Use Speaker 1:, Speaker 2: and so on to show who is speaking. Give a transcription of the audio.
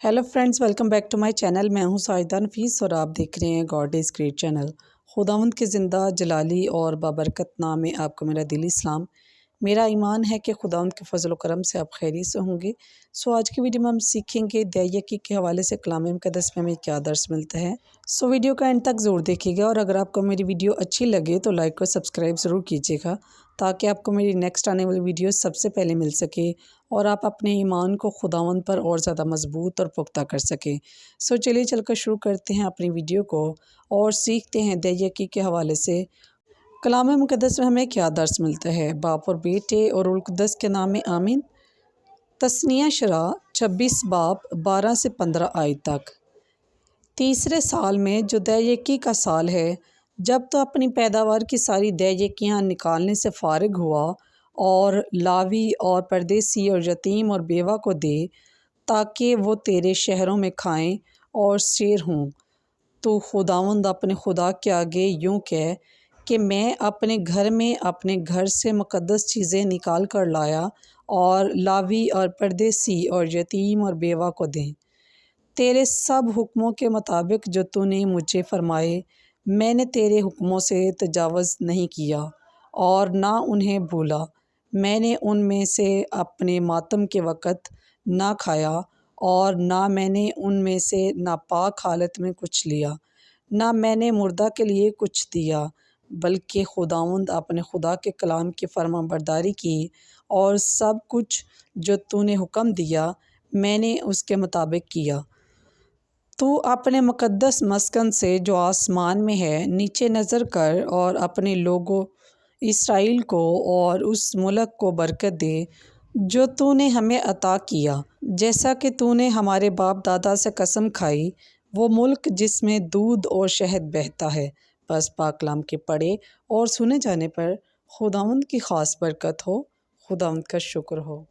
Speaker 1: Hello friends, welcome back to my channel. मैं हूं साजिदा नफीस और आप देख रहे हैं गॉड इज़ ग्रेट चैनल। खुदावंद के ज़िंदा जलाली और बाबरकत नाम में आपको मेरा दिली सलाम। मेरा ईमान है कि खुदावंद के फजल व करम से आप खैरियत से होंगे। आज की वीडियो में हम सीखेंगे दयाकी के हवाले से कलाम मुक़द्दस में हमें क्या दर्स मिलता है। वीडियो का एंड तक ज़रूर देखिएगा और अगर आपको मेरी वीडियो अच्छी लगे तो लाइक और सब्सक्राइब ज़रूर कीजिएगा ताकि आपको मेरी नेक्स्ट आने वाली वीडियो सबसे पहले मिल सके और आप अपने ईमान को खुदावंद पर और ज़्यादा मजबूत और पुख्ता कर सकें। चलिए चलकर शुरू करते हैं अपनी वीडियो को और सीखते हैं दयाकी के हवाले से कलाम मुक़द्दस में हमें क्या दर्स मिलता है। बाप और बेटे और रुल कुद्दस के नाम में आमीन। तस्निया शरा 26 बाब 12 से 15 आयत तक। तीसरे साल में जो दयाकी का साल है, जब तो अपनी पैदावार की सारी दयाकियाँ निकालने से फारिग हुआ और लावी और परदेसी और यतीम और बेवा को दे ताकि वो तेरे शहरों में खाएं और शेर हों। तो खुदावंद अपने खुदा के आगे यूँ कह कि मैं अपने घर में अपने घर से मुक़द्दस चीज़ें निकाल कर लाया और लावी और परदेसी और यतीम और बेवा को दें। तेरे सब हुक्मों के मुताबिक जो तूने मुझे फरमाए, मैंने तेरे हुक्मों से तजावज़ नहीं किया और ना उन्हें भूला। मैंने उनमें से अपने मातम के वक़्त ना खाया और ना मैंने उनमें से नापाक हालत में कुछ लिया, ना मैंने मुर्दा के लिए कुछ दिया, बल्कि खुदावंद अपने खुदा के कलाम की फरमाबरदारी की और सब कुछ जो तूने हुक्म दिया मैंने उसके मुताबिक किया। तू अपने मुक़द्दस मस्कन से जो आसमान में है नीचे नज़र कर और अपने लोगों इसराइल को और उस मुल्क को बरकत दे जो तूने हमें अता किया, जैसा कि तूने हमारे बाप दादा से कसम खाई, वो मुल्क जिसमें दूध और शहद बहता है। बस पाक कलाम के पढ़े और सुने जाने पर खुदावंद की ख़ास बरकत हो। खुदावंद का शुक्र हो।